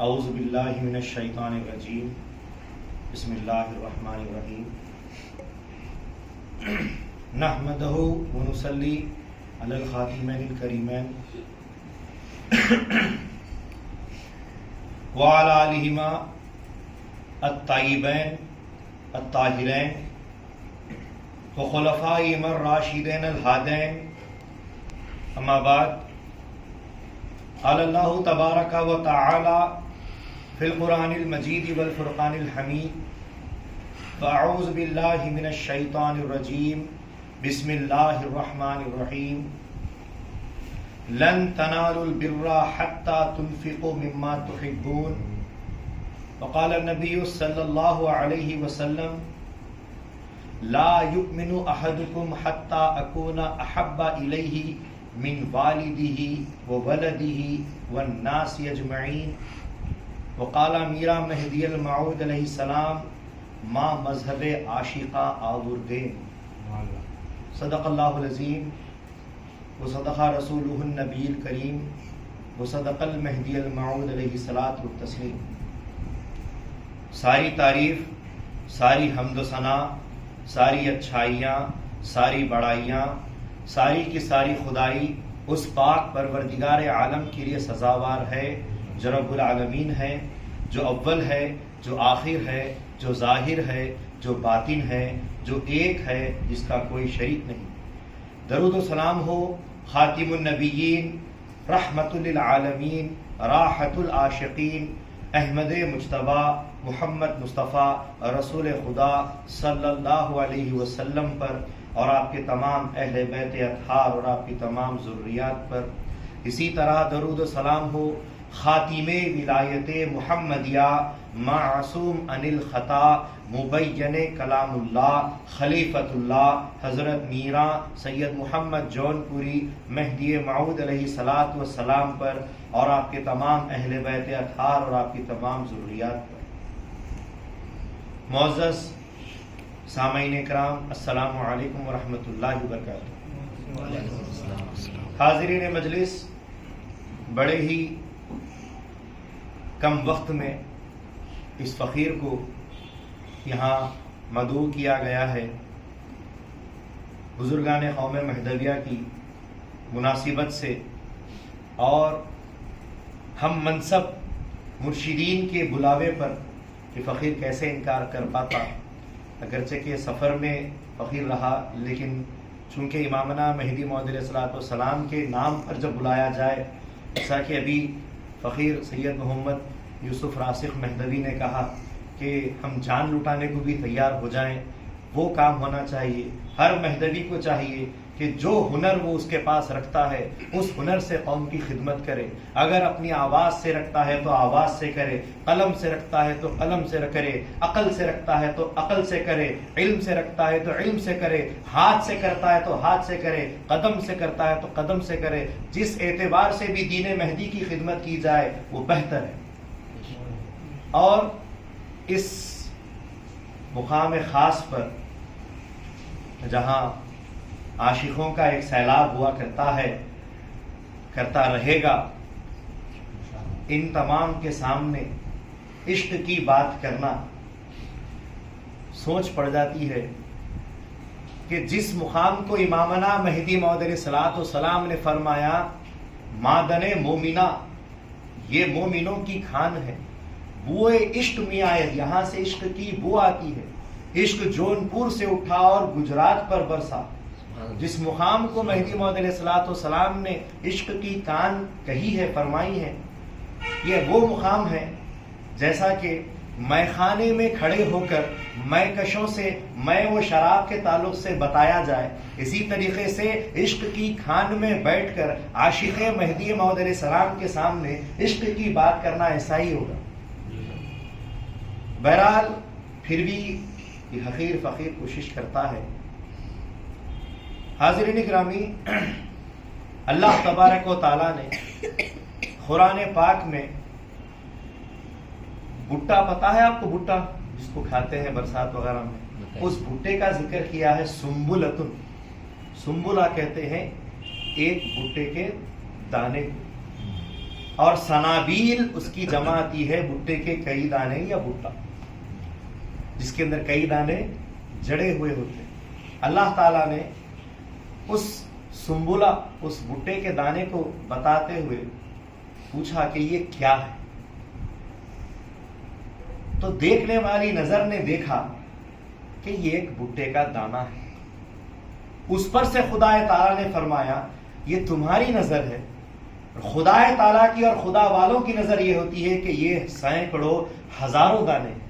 اعوذ باللہ من الشیطان الرجیم بسم اللہ الرحمن الرحیم نحمدہ ونصلی علی الخاتمین الکریمین وعلی آلہما الطیبین الطاہرین وخلفائہم الراشدین الہادین اما بعد قال اللہ تبارک و تعالی فی القرآن المجید والفرقان الحمید فاعوذ باللہ من الشیطان الرجیم بسم اللہ الرحمن الرحیم لن تنالوا البر حتى تنفقوا مما تحبون وقال النبی صلی اللہ علیہ وسلم لا يؤمن احدكم حتى اكون احب الیہ من والدہ وولدہ والناس اجمعین وقال میرا مہدی الموعود علیہ السلام ما مذہب عاشقہ آوردین صدق اللہ العظیم وصدق رسولہ النبی الکریم وصدق المہدی الموعود علیہ الصلاۃ والتسلیم۔ ساری تعریف، ساری حمد و ثنا، ساری اچھائیاں، ساری بڑائیاں، ساری کی ساری خدائی اس پاک پروردگار عالم کے لیے سزاوار ہے جو رب العالمین ہے، جو اول ہے، جو آخر ہے، جو ظاہر ہے، جو باطن ہے، جو ایک ہے، جس کا کوئی شریک نہیں۔ درود و سلام ہو خاتم النبیین، رحمت للعالمین، راحت العاشقین، احمد مجتبیٰ محمد مصطفیٰ رسول خدا صلی اللہ علیہ وسلم پر اور آپ کے تمام اہل بیت اطہار اور آپ کی تمام ذریات پر۔ اسی طرح درود و سلام ہو خاتم ولایت محمدیہ، معصوم عن الخطا، مبین کلام اللہ، خلیفۃ اللہ، حضرت میراں سید محمد جون پوری مہدی موعود علیہ الصلاۃ والسلام پر اور آپ کے تمام اہل بیت اطہار اور آپ کی تمام ذریات پر۔ معزز سامعین اکرام، السلام علیکم ورحمۃ اللہ وبرکاتہ۔ حاضرین مجلس، بڑے ہی کم وقت میں اس فقیر کو یہاں مدعو کیا گیا ہے۔ بزرگان قوم مہدویہ کی مناسبت سے اور ہم منصب مرشدین کے بلاوے پر کہ فقیر کیسے انکار کر پاتا، اگرچہ کہ سفر میں فقیر رہا، لیکن چونکہ امامنا مہدی موعود علیہ السلام کے نام پر جب بلایا جائے، جیسا کہ ابھی فقیر سید محمد یوسف راسخ مہدوی نے کہا کہ ہم جان لٹانے کو بھی تیار ہو جائیں، وہ کام ہونا چاہیے۔ ہر مہدوی کو چاہیے کہ جو ہنر وہ اس کے پاس رکھتا ہے اس ہنر سے قوم کی خدمت کرے۔ اگر اپنی آواز سے رکھتا ہے تو آواز سے کرے، قلم سے رکھتا ہے تو قلم سے کرے، عقل سے رکھتا ہے تو عقل سے کرے، علم سے رکھتا ہے تو علم سے کرے، ہاتھ سے کرتا ہے تو ہاتھ سے کرے، قدم سے کرتا ہے تو قدم سے کرے۔ جس اعتبار سے بھی دین مہدی کی خدمت کی جائے وہ بہتر ہے۔ اور اس مقام خاص پر جہاں عاشقوں کا ایک سیلاب ہوا کرتا ہے، کرتا رہے گا، ان تمام کے سامنے عشق کی بات کرنا سوچ پڑ جاتی ہے کہ جس مقام کو امامنا مہدی موعود علیہ السلام نے فرمایا مادن مومنہ، یہ مومنوں کی کھان ہے، بوئے عشق میں آئے، یہاں سے عشق کی بو آتی ہے۔ عشق جون پور سے اٹھا اور گجرات پر برسا۔ جس مقام کو مہدی موعود علیہ السلام نے عشق کی کان کہی ہے، فرمائی ہے، یہ وہ مقام ہے جیسا کہ مے خانے میں کھڑے ہو کر مے کشوں سے مے و شراب کے تعلق سے بتایا جائے، اسی طریقے سے عشق کی کھان میں بیٹھ کر عاشق مہدی موعود علیہ السلام کے سامنے عشق کی بات کرنا ایسا ہی ہوگا۔ بہرحال پھر بھی یہ حقیر فقیر کوشش کرتا ہے۔ حاضرین گرامی، اللہ تبارک و تعالیٰ نے قرآن پاک میں بھٹا، پتا ہے آپ کو بھٹا جس کو کھاتے ہیں برسات وغیرہ میں، اس بھٹے کا ذکر کیا ہے سنبلتن۔ سنبلہ کہتے ہیں ایک بھٹے کے دانے کو، اور سنابیل اس کی جمع آتی ہے بھٹے کے کئی دانے یا بھٹا، جس کے اندر کئی دانے جڑے ہوئے ہوتے ہیں۔ اللہ تعالیٰ نے اس سنبلا، اس بھٹے کے دانے کو بتاتے ہوئے پوچھا کہ یہ کیا ہے؟ تو دیکھنے والی نظر نے دیکھا کہ یہ ایک بھٹے کا دانہ ہے۔ اس پر سے خدا تعالیٰ نے فرمایا یہ تمہاری نظر ہے، خدا تعالیٰ کی اور خدا والوں کی نظر یہ ہوتی ہے کہ یہ سینکڑوں ہزاروں دانے ہیں۔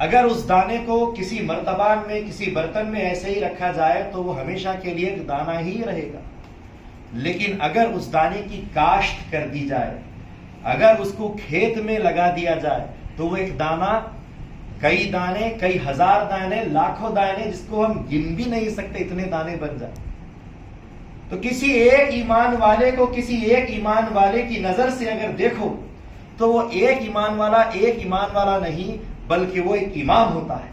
اگر اس دانے کو کسی مرتبان میں، کسی برتن میں ایسے ہی رکھا جائے تو وہ ہمیشہ کے لیے ایک دانہ ہی رہے گا، لیکن اگر اس دانے کی کاشت کر دی جائے، اگر اس کو کھیت میں لگا دیا جائے تو وہ ایک دانہ، کئی دانے، کئی ہزار دانے، لاکھوں دانے جس کو ہم گن بھی نہیں سکتے، اتنے دانے بن جائیں۔ تو کسی ایک ایمان والے کو، کسی ایک ایمان والے کی نظر سے اگر دیکھو تو وہ ایک ایمان والا نہیں بلکہ وہ ایک امام ہوتا ہے۔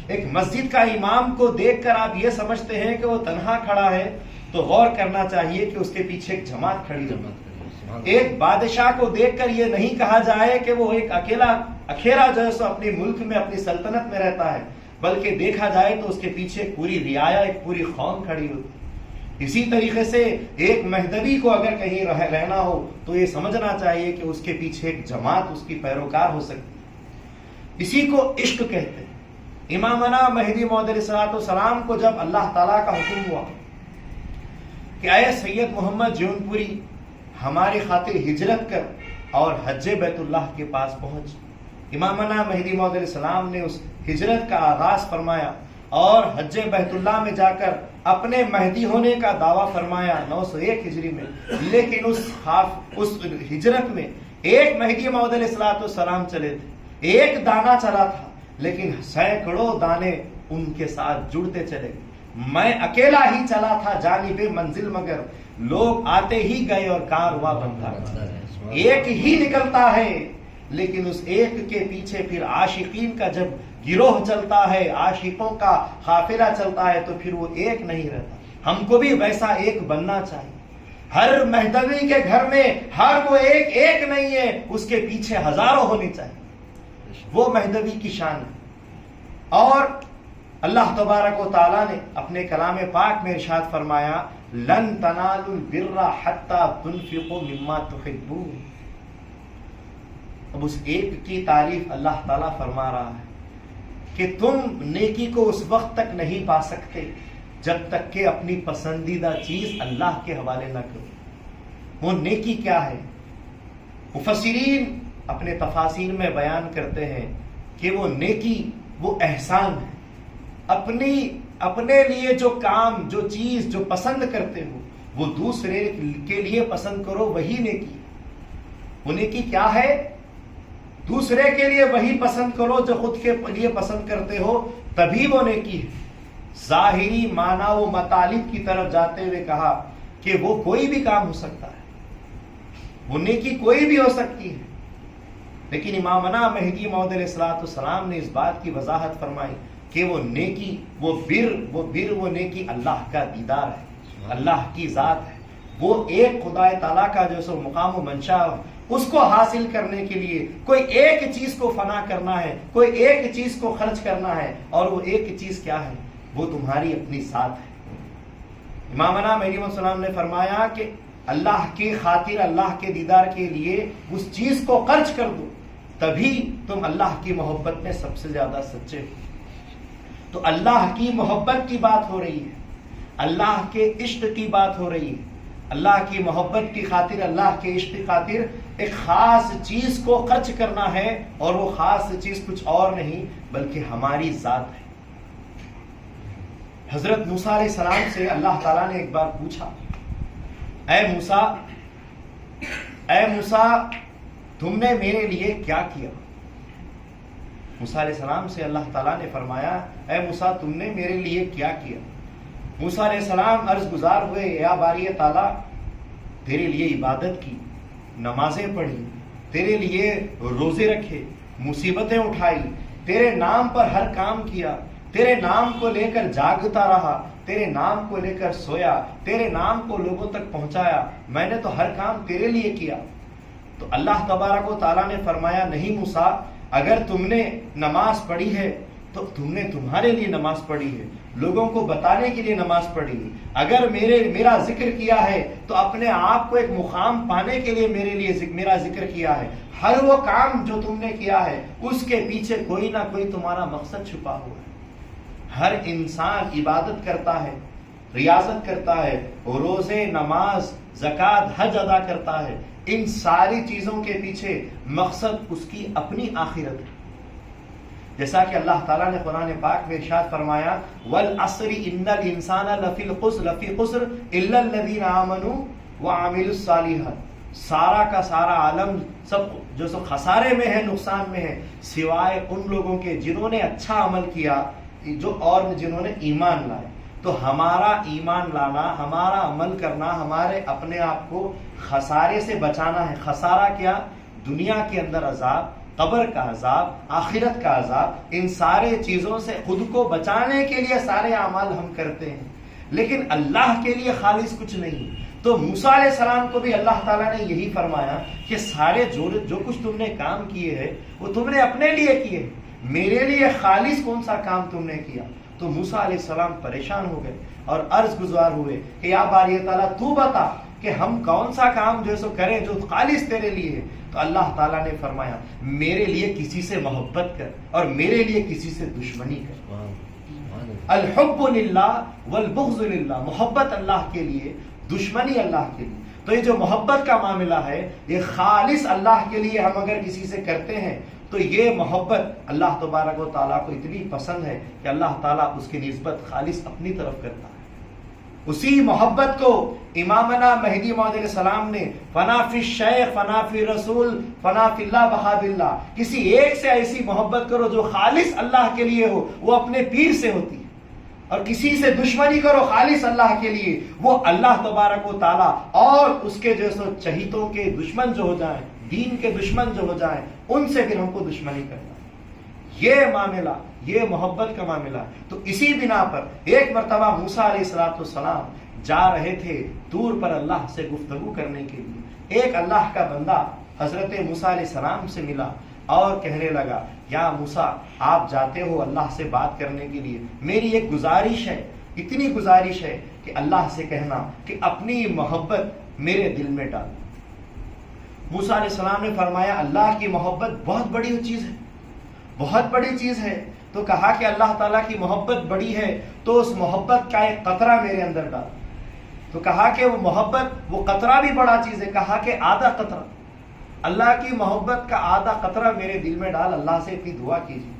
ایک مسجد کا امام کو دیکھ کر آپ یہ سمجھتے ہیں کہ وہ تنہا کھڑا ہے، تو غور کرنا چاہیے کہ اس کے پیچھے ایک جماعت کھڑی ہے۔ ایک بادشاہ کو دیکھ کر یہ نہیں کہا جائے کہ وہ ایک اکیلا جو ہے سو اپنے ملک میں، اپنی سلطنت میں رہتا ہے، بلکہ دیکھا جائے تو اس کے پیچھے ایک پوری رعایا، ایک پوری قوم کھڑی ہوتی ہے۔ اسی طریقے سے ایک مہدوی کو اگر کہیں رہنا ہو تو یہ سمجھنا چاہیے کہ اس کے پیچھے ایک جماعت اس کی پیروکار ہو سکتی ہے۔ اسی کو عشق کہتے ہیں۔ امامنا مہدی موعود علیہ السلام کو جب اللہ تعالیٰ کا حکم ہوا کہ اے سید محمد جون پوری ہماری خاطر ہجرت کر اور حج بیت اللہ کے پاس پہنچ، امامنا مہدی موعود علیہ السلام نے اس ہجرت کا آغاز فرمایا اور حج بیت اللہ میں جا کر اپنے مہدی ہونے کا دعویٰ فرمایا 901 ہجری میں۔ لیکن اس ہجرت میں ایک مہدی موعود علیہ السلام چلے تھے، ایک دانہ چلا تھا، لیکن سینکڑوں دانے ان کے ساتھ جڑتے چلے گئے۔ میں اکیلا ہی چلا تھا جانب منزل، مگر لوگ آتے ہی گئے اور کارواں بنتا رہا۔ ایک ہی نکلتا ہے، لیکن اس ایک کے پیچھے پھر عاشقین کا جب گروہ چلتا ہے، عاشقوں کا قافلہ چلتا ہے، تو پھر وہ ایک نہیں رہتا۔ ہم کو بھی ویسا ایک بننا چاہیے۔ ہر مہدوی کے گھر میں ہر وہ ایک نہیں ہے، اس کے پیچھے ہزاروں ہونی چاہیے۔ وہ مہدوی کی شان ہے۔ اور اللہ تبارک و تعالیٰ نے اپنے کلام پاک میں ارشاد فرمایا لن تنالوا البر حتى تنفقوا مما تحبون۔ اب اس ایک کی تعریف اللہ تعالیٰ فرما رہا ہے کہ تم نیکی کو اس وقت تک نہیں پا سکتے جب تک کہ اپنی پسندیدہ چیز اللہ کے حوالے نہ کرو۔ وہ نیکی کیا ہے؟ مفسرین اپنے تفاسیر میں بیان کرتے ہیں کہ وہ نیکی، وہ احسان ہے۔ اپنے لیے جو کام، جو چیز جو پسند کرتے ہو وہ دوسرے کے لیے پسند کرو، وہی نیکی ہے۔ وہ نیکی کیا ہے؟ دوسرے کے لیے وہی پسند کرو جو خود کے لیے پسند کرتے ہو، تبھی وہ نیکی ہے۔ ظاہری معنی و مطالب کی طرف جاتے ہوئے کہا کہ وہ کوئی بھی کام ہو سکتا ہے، وہ نیکی کوئی بھی ہو سکتی ہے، لیکن امامنا مہدی موعود علیہ السلام نے اس بات کی وضاحت فرمائی کہ وہ نیکی، وہ نیکی اللہ کا دیدار ہے، اللہ کی ذات ہے۔ وہ ایک خدا تعالیٰ کا جو سو مقام و منشا ہے، اس کو حاصل کرنے کے لیے کوئی ایک چیز کو فنا کرنا ہے، کوئی ایک چیز کو خرچ کرنا ہے، اور وہ ایک چیز کیا ہے؟ وہ تمہاری اپنی ذات ہے۔ امامنا مہدی موعود السلام نے فرمایا کہ اللہ کی خاطر، اللہ کے دیدار کے لیے اس چیز کو خرچ کر دو، تبھی تم اللہ کی محبت میں سب سے زیادہ سچے ہو۔ تو اللہ کی محبت کی بات ہو رہی ہے، اللہ کے عشق کی بات ہو رہی ہے۔ اللہ کی محبت کی خاطر، اللہ کے عشق کی خاطر ایک خاص چیز کو خرچ کرنا ہے، اور وہ خاص چیز کچھ اور نہیں بلکہ ہماری ذات ہے۔ حضرت موسیٰ علیہ السلام سے اللہ تعالیٰ نے ایک بار پوچھا اے موسیٰ تم نے میرے لیے کیا کیا؟ موسیٰ علیہ السلام سے اللہ تعالیٰ نے فرمایا اے موسیٰ تم نے میرے لیے کیا کیا؟ موسیٰ علیہ السلام عرض گزار ہوئے یا باری تعالیٰ تیرے لیے عبادت کی، نمازیں پڑھی، تیرے لیے روزے رکھے، مصیبتیں اٹھائی، تیرے نام پر ہر کام کیا، تیرے نام کو لے کر جاگتا رہا، تیرے نام کو لے کر سویا، تیرے نام کو لوگوں تک پہنچایا، میں نے تو ہر کام تیرے لیے کیا۔ تو اللہ تبارک و تعالیٰ نے فرمایا نہیں موسیٰ، اگر تم نے نماز پڑھی ہے تو تم نے تمہارے لیے نماز پڑھی ہے، لوگوں کو بتانے کے لیے نماز پڑھی ہے۔ اگر میرا ذکر کیا ہے تو اپنے آپ کو ایک مقام پانے کے لیے میرا ذکر کیا ہے۔ ہر وہ کام جو تم نے کیا ہے اس کے پیچھے کوئی نہ کوئی تمہارا مقصد چھپا ہوا ہے۔ ہر انسان عبادت کرتا ہے، ریاضت کرتا ہے، روزے، نماز، زکوٰۃ، حج ادا کرتا ہے، ان ساری چیزوں کے پیچھے مقصد اس کی اپنی آخرت ہے۔ جیسا کہ اللہ تعالیٰ نے قرآن پاک میں ارشاد فرمایا وَالْعَصْرِ إِنَّ الْإِنسَانَ لَفِي خُسْرٍ إِلَّا الَّذِينَ آمَنُوا وَعَمِلُوا الصَّالِحَاتِ، سارا کا سارا عالم سب خسارے میں ہے، نقصان میں ہے، سوائے ان لوگوں کے جنہوں نے اچھا عمل کیا اور جنہوں نے ایمان لائے۔ تو ہمارا ایمان لانا، ہمارا عمل کرنا، ہمارے اپنے آپ کو خسارے سے بچانا ہے۔ خسارہ کیا؟ دنیا کے اندر عذاب، قبر کا عذاب، آخرت کا عذاب، ان سارے چیزوں سے خود کو بچانے کے لیے سارے اعمال ہم کرتے ہیں، لیکن اللہ کے لیے خالص کچھ نہیں۔ تو موسیٰ علیہ السلام کو بھی اللہ تعالیٰ نے یہی فرمایا کہ سارے جو کچھ تم نے کام کیے ہیں وہ تم نے اپنے لیے کیے، میرے لیے خالص کون سا کام تم نے کیا؟ تو موسیٰ علیہ السلام پریشان ہو گئے اور عرض گزار ہوئے کہ یا باری تعالیٰ تو بتا کہ ہم کون سا کام جو سو کریں جو خالص تیرے لیے ہے۔ تو اللہ تعالیٰ نے فرمایا میرے لیے کسی سے محبت کر اور میرے لیے کسی سے دشمنی کر۔ الحب للہ والبغض للہ، محبت اللہ کے لیے، دشمنی اللہ کے لیے۔ تو یہ جو محبت کا معاملہ ہے یہ خالص اللہ کے لیے ہم اگر کسی سے کرتے ہیں تو یہ محبت اللہ تبارک و تعالیٰ کو اتنی پسند ہے کہ اللہ تعالیٰ اس کی نسبت خالص اپنی طرف کرتا ہے۔ اسی محبت کو امامنا مہدی موعود علیہ السلام نے فنا فی الشیخ، فنا فی رسول، فنا فی اللہ بقا باللہ، کسی ایک سے ایسی محبت کرو جو خالص اللہ کے لیے ہو، وہ اپنے پیر سے ہوتی ہے، اور کسی سے دشمنی کرو خالص اللہ کے لیے، وہ اللہ تبارک و تعالیٰ اور اس کے جو سو چہیتوں کے دشمن جو ہو جائیں، دین کے دشمن جو ہو جائیں، ان سے پھر ہم کو دشمنی کرنا۔ یہ معاملہ، یہ محبت کا معاملہ۔ تو اسی بنا پر ایک مرتبہ موسیٰ علیہ السلام جا رہے تھے طور پر اللہ سے گفتگو کرنے کے لیے۔ ایک اللہ کا بندہ حضرت موسیٰ علیہ السلام سے ملا اور کہنے لگا یا موسیٰ آپ جاتے ہو اللہ سے بات کرنے کے لیے، میری ایک گزارش ہے، اتنی گزارش ہے کہ اللہ سے کہنا کہ اپنی محبت میرے دل میں ڈال۔ موسیٰ علیہ السلام نے فرمایا اللہ کی محبت بہت بڑی چیز ہے، بہت بڑی چیز ہے۔ تو کہا کہ اللہ تعالیٰ کی محبت بڑی ہے تو اس محبت کا ایک قطرہ میرے اندر ڈال۔ تو کہا کہ وہ محبت، وہ قطرہ بھی بڑا چیز ہے، کہا کہ آدھا قطرہ، اللہ کی محبت کا آدھا قطرہ میرے دل میں ڈال، اللہ سے اتنی دعا کیجیے۔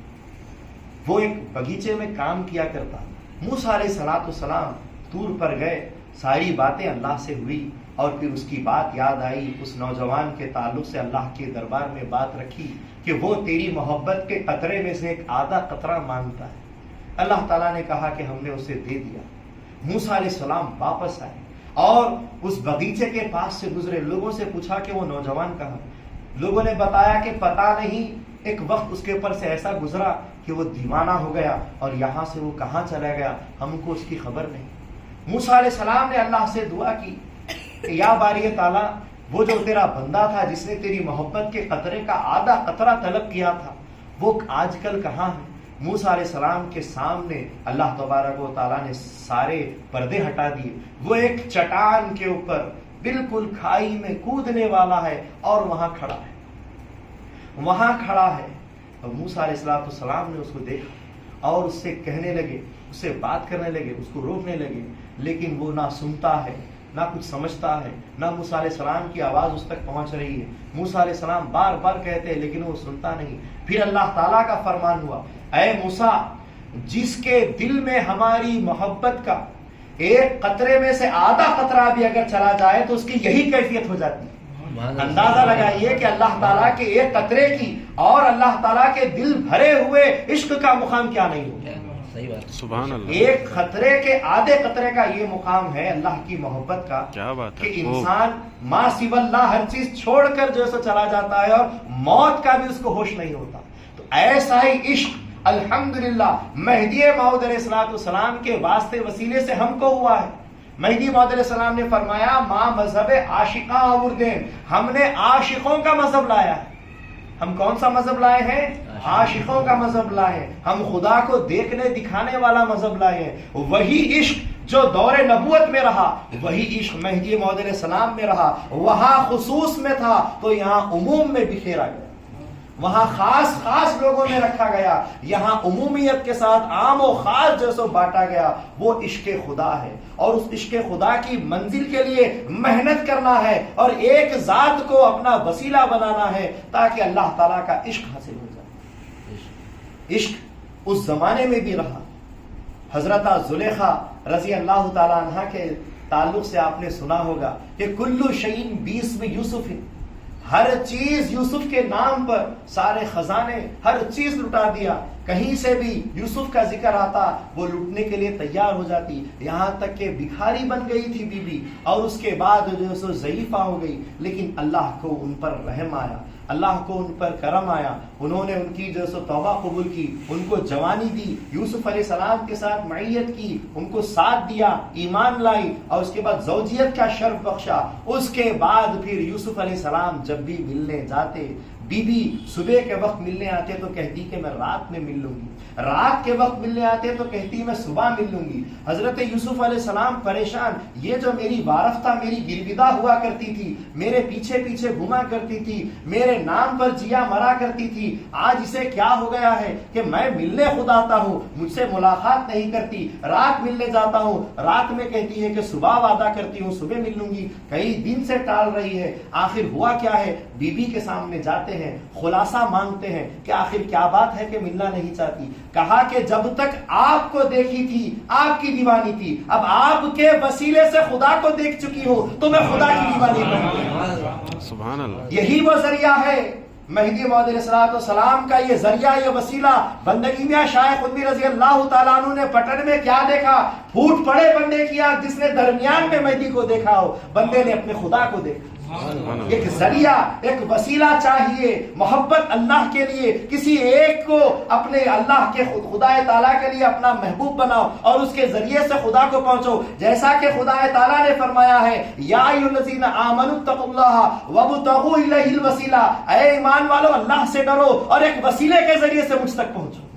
وہ ایک بغیچے میں کام کیا کرتا۔ موسیٰ علیہ السلام طور پر گئے، ساری باتیں اللہ سے ہوئی، اور پھر اس کی بات یاد آئی، اس نوجوان کے تعلق سے اللہ کے دربار میں بات رکھی کہ وہ تیری محبت کے قطرے میں سے ایک آدھا قطرہ مانگتا ہے۔ اللہ تعالیٰ نے کہا کہ ہم نے اسے دے دیا۔ موسیٰ علیہ السلام واپس آئے اور اس بغیچے کے پاس سے گزرے، لوگوں سے پوچھا کہ وہ نوجوان کہاں؟ لوگوں نے بتایا کہ پتہ نہیں، ایک وقت اس کے اوپر سے ایسا گزرا کہ وہ دیوانہ ہو گیا اور یہاں سے وہ کہاں چلا گیا، ہم کو اس کی خبر نہیں۔ موسیٰ علیہ السلام نے اللہ سے دعا کی کہ یا باری تعالیٰ، وہ جو تیرا بندہ تھا جس نے تیری محبت کے قطرے کا آدھا قطرہ طلب کیا تھا، وہ آج کل کہاں ہے؟ موسیٰ علیہ السلام کے سامنے اللہ تبارک و تعالیٰ نے سارے پردے ہٹا دیے۔ وہ ایک چٹان کے اوپر بالکل کھائی میں کودنے والا ہے اور وہاں کھڑا ہے، وہاں کھڑا ہے۔ اور موسیٰ علیہ السلام نے اس کو دیکھا اور اس سے کہنے لگے، اس سے بات کرنے لگے، اس کو روکنے لگے، لیکن وہ نہ سنتا ہے، نہ کچھ سمجھتا ہے، نہ موسیٰ علیہ السلام کی آواز اس تک پہنچ رہی ہے۔ موسیٰ علیہ السلام بار بار کہتے ہیں لیکن وہ سنتا نہیں۔ پھر اللہ تعالیٰ کا فرمان ہوا، اے موسیٰ، جس کے دل میں ہماری محبت کا ایک قطرے میں سے آدھا قطرہ بھی اگر چلا جائے تو اس کی یہی کیفیت ہو جاتی ہے۔ اندازہ لگائیے کہ اللہ تعالیٰ کے ایک قطرے کی اور اللہ تعالیٰ کے دل بھرے ہوئے عشق کا مقام کیا نہیں ہوگا۔ سبحان اللہ۔ ایک خطرے کے آدھے قطرے کا یہ مقام ہے اللہ کی محبت کا، کیا بات ہے کہ انسان ما سوی اللہ ہر چیز چھوڑ کر جو سو چلا جاتا ہے اور موت کا بھی اس کو ہوش نہیں ہوتا۔ تو ایسا ہی عشق الحمدللہ مہدی موعود علیہ السلام کے واسطے وسیلے سے ہم کو ہوا ہے۔ مہدی موعود علیہ السلام نے فرمایا ما مذہب عاشقاں آوردین، ہم نے عاشقوں کا مذہب لایا ہے۔ ہم کون سا مذہب لائے ہیں؟ عاشقوں کا مذہب لائے ہیں۔ ہم خدا کو دیکھنے دکھانے والا مذہب لائے ہیں۔ وہی عشق جو دور نبوت میں رہا، وہی عشق مہدی موعود علیہ السلام میں رہا۔ وہاں خصوص میں تھا تو یہاں عموم میں بکھیرا گیا، وہاں خاص لوگوں میں رکھا گیا، یہاں عمومیت کے ساتھ عام و خاص جیسے بانٹا گیا۔ وہ عشق خدا ہے، اور اس عشق خدا کی منزل کے لیے محنت کرنا ہے اور ایک ذات کو اپنا وسیلہ بنانا ہے تاکہ اللہ تعالیٰ کا عشق حاصل ہو جائے۔ عشق اس زمانے میں بھی رہا۔ حضرت زلیخا رضی اللہ تعالیٰ عنہ کے تعلق سے آپ نے سنا ہوگا کہ کلو شیء باسم یوسف، ہر چیز یوسف کے نام پر، سارے خزانے ہر چیز لٹا دیا۔ کہیں سے بھی یوسف کا ذکر آتا وہ لوٹنے کے لیے تیار ہو جاتی، یہاں تک کہ بھکاری بن گئی تھی بی بی، اور اس کے بعد جو سو ضعیفہ ہو گئی، لیکن اللہ کو ان پر رحم آیا، اللہ کو ان پر کرم آیا، انہوں نے ان کی جو سو توبہ قبول کی، ان کو جوانی دی، یوسف علیہ السلام کے ساتھ معیت کی، ان کو ساتھ دیا، ایمان لائی، اور اس کے بعد زوجیت کا شرف بخشا۔ اس کے بعد پھر یوسف علیہ السلام جب بھی ملنے جاتے، بی بی صبح کے وقت ملنے آتے تو کہتی کہ میں رات میں مل لوں گی، رات کے وقت ملنے آتے تو کہتی میں صبح مل لوں گی۔ حضرت یوسف علیہ السلام پریشان، یہ جو میری وارث تھا، میری گرویدہ ہوا کرتی تھی، میرے پیچھے پیچھے گھوما کرتی تھی، میرے نام پر جیا مرا کرتی تھی، آج اسے کیا ہو گیا ہے کہ میں ملنے خود آتا ہوں، مجھ سے ملاقات نہیں کرتی، رات ملنے جاتا ہوں، رات میں کہتی ہے کہ صبح وعدہ کرتی ہوں صبح مل لوں گی، کئی دن سے ٹال رہی ہے۔ آخر ہوا کیا ہے؟ بی بی کے سامنے جاتے ہیں، خلاصہ مانگتے ہیں کہ آخر کیا بات ہے کہ ملنا نہیں چاہتی؟ کہا کہ جب تک آپ کو دیکھی تھی آپ کی دیوانی تھی، اب آپ کے وسیلے سے خدا کو دیکھ چکی ہو تو میں خدا کی دیوانی بن گئی۔ سبحان اللہ، یہی وہ ذریعہ ہے مہدی موعود علیہ السلام کا، یہ ذریعہ، یہ وسیلہ۔ بندگی میں شیخ خدمی رضی اللہ تعالیٰ عنہ نے پٹن میں کیا دیکھا؟ پھوٹ پڑے بندے کی آنکھ، جس نے درمیان میں مہدی کو دیکھا ہو، بندے نے اپنے خدا کو دیکھا۔ ایک ذریعہ، ایک وسیلہ چاہیے، محبت اللہ کے لیے، کسی ایک کو اپنے اللہ کے خدا تعالیٰ کے لیے اپنا محبوب بناؤ اور اس کے ذریعے سے خدا کو پہنچو، جیسا کہ خدا تعالیٰ نے فرمایا ہے یا ایھا الذین آمنوا اتقوا اللہ وابتغوا الیہ الوسیلہ، اے ایمان والو اللہ سے ڈرو اور ایک وسیلے کے ذریعے سے مجھ تک پہنچو۔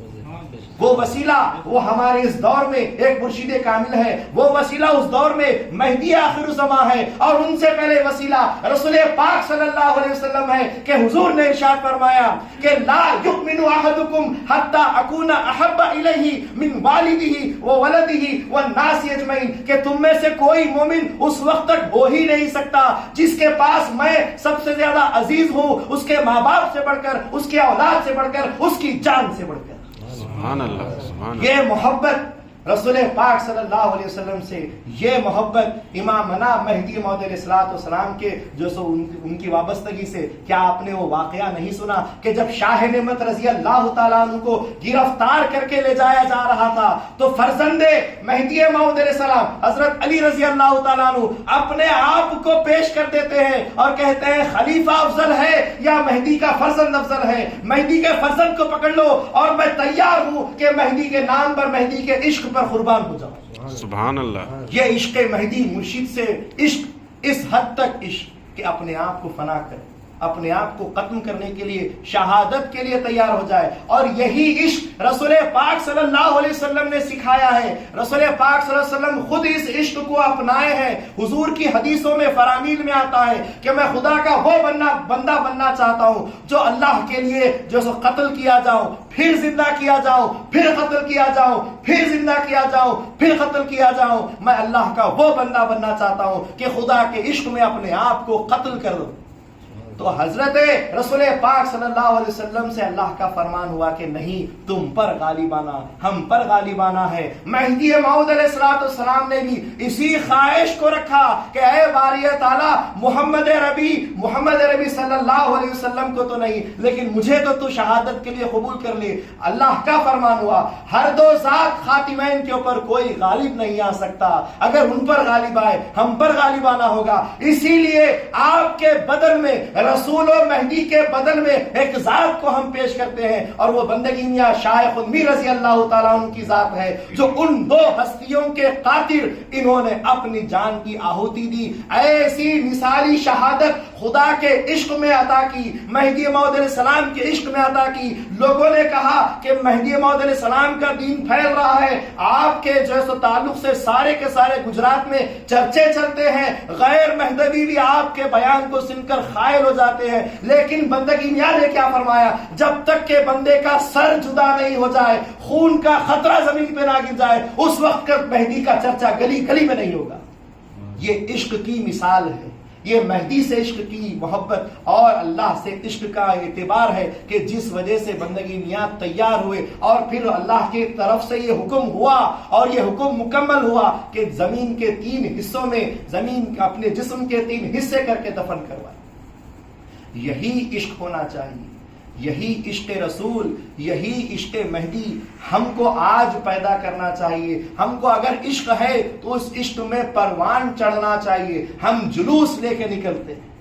وہ وسیلہ وہ ہمارے اس دور میں ایک مرشد کامل ہے، وہ وسیلہ اس دور میں مہدی آخر الزمان ہے، اور ان سے پہلے وسیلہ رسول پاک صلی اللہ علیہ وسلم ہے کہ حضور نے ارشاد فرمایا کہ لا یؤمن احدکم حتی اکون احب الیہ من والدہ وولدہ والناس اجمعین، کہ تم میں سے کوئی مومن اس وقت تک ہو ہی نہیں سکتا جس کے پاس میں سب سے زیادہ عزیز ہوں، اس کے ماں باپ سے بڑھ کر، اس کے اولاد سے بڑھ کر، اس کی جان سے بڑھ کر۔ سبحان اللہ، سبحان اللہ۔ یہ محبت رسول پاک صلی اللہ علیہ وسلم سے، یہ محبت امامنا مہدی موعود علیہ السلام کے جو سو ان کی وابستگی سے، کیا آپ نے وہ واقعہ نہیں سنا کہ جب شاہ نعمت رضی اللہ تعالیٰ عنہ کو گرفتار کر کے لے جایا جا رہا تھا تو فرزند مہدی موعود علیہ السلام حضرت علی رضی اللہ تعالیٰ عنہ اپنے آپ کو پیش کر دیتے ہیں اور کہتے ہیں خلیفہ افضل ہے یا مہدی کا فرزند افضل ہے؟ مہدی کے فرزند کو پکڑ لو اور میں تیار ہوں کہ مہدی کے نام پر، مہدی کے عشق پر قربان ہو جاؤ۔ سبحان اللہ۔ یہ عشق مہدی مرشد سے عشق، اس حد تک عشق کہ اپنے آپ کو فنا کرے، اپنے آپ کو ختم کرنے کے لیے، شہادت کے لیے تیار ہو جائے۔ اور یہی عشق رسول پاک صلی اللہ علیہ وسلم نے سکھایا ہے، رسول پاک صلی اللہ علیہ وسلم خود اس عشق کو اپنائے ہیں۔ حضور کی حدیثوں میں فرامیل میں آتا ہے کہ میں خدا کا وہ بندہ بننا چاہتا ہوں جو اللہ کے لیے جو قتل کیا جاؤں، پھر زندہ کیا جاؤں، پھر قتل کیا جاؤں، پھر زندہ کیا جاؤں، پھر قتل کیا جاؤں۔ میں اللہ کا وہ بندہ بننا چاہتا ہوں کہ خدا کے عشق میں اپنے آپ کو قتل کر دوں۔ تو حضرت رسول پاک صلی اللہ علیہ وسلم سے اللہ کا فرمان ہوا کہ نہیں، تم پر غالبانہ، ہم پر غالبانہ ہے۔ مہدی موعود علیہ السلام نے بھی اسی خواہش کو رکھا کہ اے باری تعالیٰ، محمد ربی صلی اللہ علیہ وسلم کو تو نہیں، لیکن مجھے تو شہادت کے لیے قبول کر لے۔ اللہ کا فرمان ہوا ہر دو ذات خاتمین کے اوپر کوئی غالب نہیں آ سکتا، اگر ان پر غالب آئے ہم پر غالبانہ ہوگا۔ اسی لیے آپ کے بدل میں رسول و مہدی کے بدل میں ایک ذات کو ہم پیش کرتے ہیں، اور وہ بندگی میاں شاہ خود میر رضی اللہ تعالیٰ عنہ کی ذات ہے، جو ان دو ہستیوں کے خاطر انہوں نے اپنی جان کی آہوتی دی۔ ایسی مثالی شہادت خدا کے عشق میں عطا کی، مہدی موعود علیہ السلام کے عشق میں عطا کی۔ لوگوں نے کہا کہ مہدی موعود علیہ السلام کا دین پھیل رہا ہے، آپ کے جیسے تعلق سے سارے کے سارے گجرات میں چرچے چلتے ہیں، غیر مہدوی بھی آپ کے بیان کو سن کر قائل ہو جاتے ہیں، لیکن بندگی میاں نے کیا فرمایا؟ جب تک کہ بندے کا سر جدا نہیں ہو جائے، خون کا خطرہ زمین پہ نہ گر جائے، اس وقت تک مہدی کا چرچا گلی گلی میں نہیں ہوگا۔ یہ عشق کی مثال ہے، یہ مہدی سے عشق کی محبت اور اللہ سے عشق کا اعتبار ہے کہ جس وجہ سے بندگی میاں تیار ہوئے، اور پھر اللہ کی طرف سے یہ حکم ہوا اور یہ حکم مکمل ہوا کہ زمین کے 3 حصوں میں زمین اپنے جسم کے 3 حصے کر کے دفن کروائے۔ یہی عشق ہونا چاہیے، یہی عشق رسول، یہی عشق مہدی ہم کو آج پیدا کرنا چاہیے۔ ہم کو اگر عشق ہے تو اس عشق میں پروان چڑھنا چاہیے، ہم جلوس لے کے نکلتے ہیں۔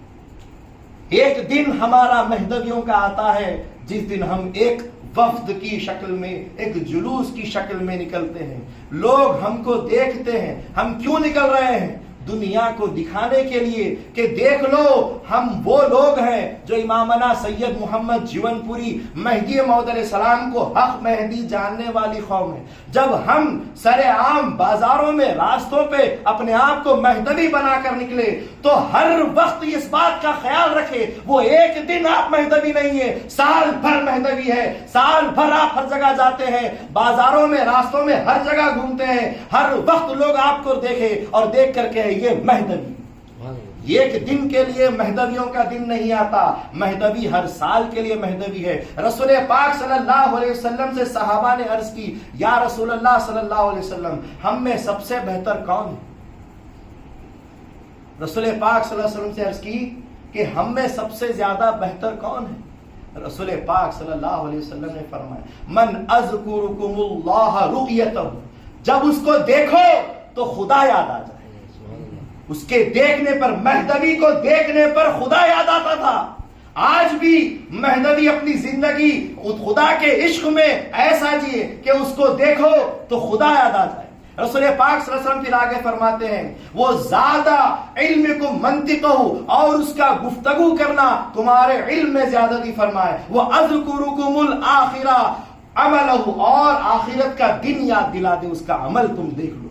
ایک دن ہمارا مہدویوں کا آتا ہے جس دن ہم ایک وفد کی شکل میں، ایک جلوس کی شکل میں نکلتے ہیں، لوگ ہم کو دیکھتے ہیں۔ ہم کیوں نکل رہے ہیں؟ دنیا کو دکھانے کے لیے کہ دیکھ لو ہم وہ لوگ ہیں جو امامنا سید محمد جیون پوری مہدی موعود علیہ السلام کو حق مہدی جاننے والی قوم ہے۔ جب ہم سر عام بازاروں میں، راستوں پہ اپنے آپ کو مہدوی بنا کر نکلے تو ہر وقت اس بات کا خیال رکھے وہ ایک دن آپ مہدوی نہیں ہے، سال بھر مہدوی ہے۔ سال بھر آپ ہر جگہ جاتے ہیں، بازاروں میں، راستوں میں، ہر جگہ گھومتے ہیں، ہر وقت لوگ آپ کو دیکھے اور دیکھ کر کے یہ مہدوی۔ ایک دن کے لیے مہدویوں کا دن نہیں آتا، مہدوی ہر سال کے لیے مہدوی ہے۔ رسول پاک صلی اللہ علیہ وسلم سے صحابہ نے عرض کی، یا رسول اللہ صلی اللہ علیہ وسلم، ہم میں سب سے بہتر کون ہے؟ رسول پاک صلی اللہ علیہ وسلم سے عرض کی کہ ہم میں سب سے زیادہ بہتر کون ہے؟ رسول پاک صلی اللہ علیہ وسلم نے فرمایا، من اذکرکم اللہ رؤیتہ، جب اس کو دیکھو تو خدا یاد آ جائے۔ اس کے دیکھنے پر، مہدوی کو دیکھنے پر خدا یاد آتا تھا۔ آج بھی مہدوی اپنی زندگی خدا کے عشق میں ایسا جیے کہ اس کو دیکھو تو خدا یاد آ جائے۔ رسول پاک صلی اللہ علیہ وسلم پھر آگے فرماتے ہیں، وہ زیادہ علم کو منطقہ، اور اس کا گفتگو کرنا تمہارے علم میں زیادتی فرمائے، وہ اذکرکم الآخرہ عملہ، اور آخرت کا دن یاد دلا دے، اس کا عمل تم دیکھ لو۔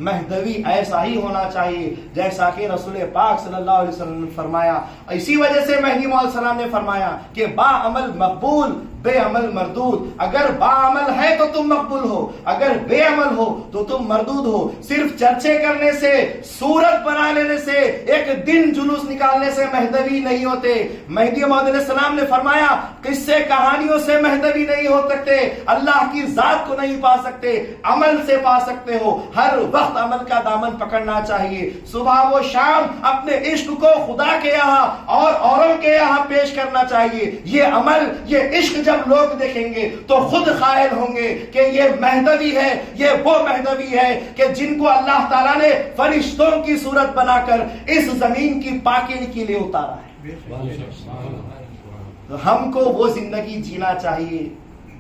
مہدوی ایسا ہی ہونا چاہیے جیسا کہ رسول پاک صلی اللہ علیہ وسلم نے فرمایا۔ اسی وجہ سے مہدی موعود علیہ السلام نے فرمایا کہ با عمل مقبول، بے عمل مردود۔ اگر با عمل ہے تو تم مقبول ہو، اگر بے عمل ہو تو تم مردود ہو۔ صرف چرچے کرنے سے، صورت بنا لینے سے، ایک دن جلوس نکالنے سے مہدوی نہیں ہوتے۔ مہدی موعود علیہ السلام نے فرمایا، قصے کہانیوں سے مہدوی نہیں ہو سکتے، اللہ کی ذات کو نہیں پا سکتے، عمل سے پا سکتے ہو۔ ہر وقت عمل کا دامن پکڑنا چاہیے، صبح و شام اپنے عشق کو خدا کے یہاں اور اوروں کے یہاں پیش کرنا چاہیے۔ یہ عمل، یہ عشق جب لوگ دیکھیں گے تو خود قائل ہوں گے کہ یہ مہدوی ہے، یہ وہ مہدوی ہے کہ جن کو اللہ تعالیٰ نے فرشتوں کی صورت بنا کر اس زمین کی پاکی کے لیے اتارا ہے۔ تو ہم کو وہ زندگی جینا چاہیے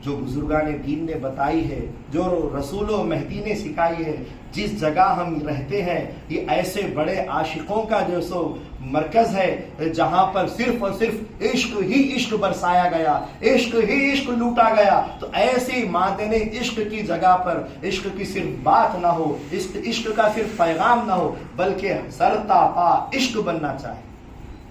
جو بزرگان دین نے بتائی ہے، جو رسول و مہدی نے سکھائی ہے۔ جس جگہ ہم رہتے ہیں یہ ایسے بڑے عاشقوں کا جو سو مرکز ہے جہاں پر صرف اور صرف عشق ہی عشق برسایا گیا، عشق ہی عشق لوٹا گیا۔ تو ایسی مادن عشق کی جگہ پر عشق کی صرف بات نہ ہو، عشق کا صرف پیغام نہ ہو، بلکہ سرتا پا عشق بننا چاہیے،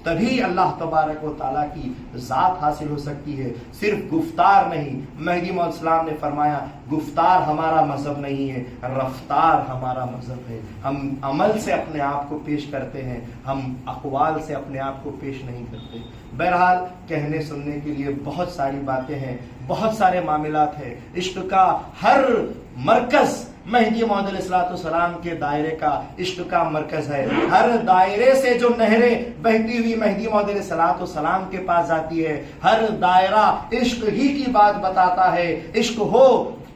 تبھی اللہ تبارک و تعالیٰ کی ذات حاصل ہو سکتی ہے، صرف گفتار نہیں۔ مہدی موعود السلام نے فرمایا، گفتار ہمارا مذہب نہیں ہے، رفتار ہمارا مذہب ہے۔ ہم عمل سے اپنے آپ کو پیش کرتے ہیں، ہم اقوال سے اپنے آپ کو پیش نہیں کرتے۔ بہرحال کہنے سننے کے لیے بہت ساری باتیں ہیں، بہت سارے معاملات ہیں۔ عشق کا ہر مرکز مہدی موعود علیہ السلام کے دائرے کا عشق کا مرکز ہے۔ ہر دائرے سے جو نہریں بہتی ہوئی مہدی موعود علیہ السلام کے پاس جاتی ہے، ہر دائرہ عشق ہی کی بات بتاتا ہے۔ عشق ہو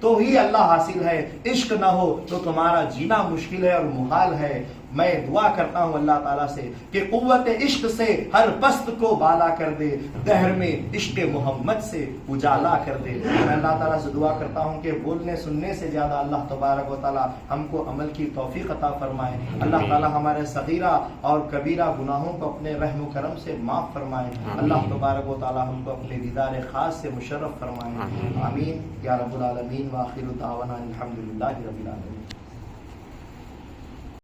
تو ہی اللہ حاصل ہے، عشق نہ ہو تو تمہارا جینا مشکل ہے اور محال ہے۔ میں دعا کرتا ہوں اللہ تعالیٰ سے کہ قوت عشق سے ہر پست کو بالا کر دے، دہر میں عشق محمد سے اجالا کر دے۔ میں اللہ تعالیٰ سے دعا کرتا ہوں کہ بولنے سننے سے زیادہ اللہ تبارک و تعالیٰ ہم کو عمل کی توفیق عطا فرمائے۔ اللہ تعالیٰ ہمارے صغیرہ اور کبیرہ گناہوں کو اپنے رحم و کرم سے معاف فرمائے۔ اللہ تبارک و تعالیٰ ہم کو اپنے دیدار خاص سے مشرف فرمائے۔ آمین یا رب العالمین، وآخر دعوانا الحمدللہ رب العالمین۔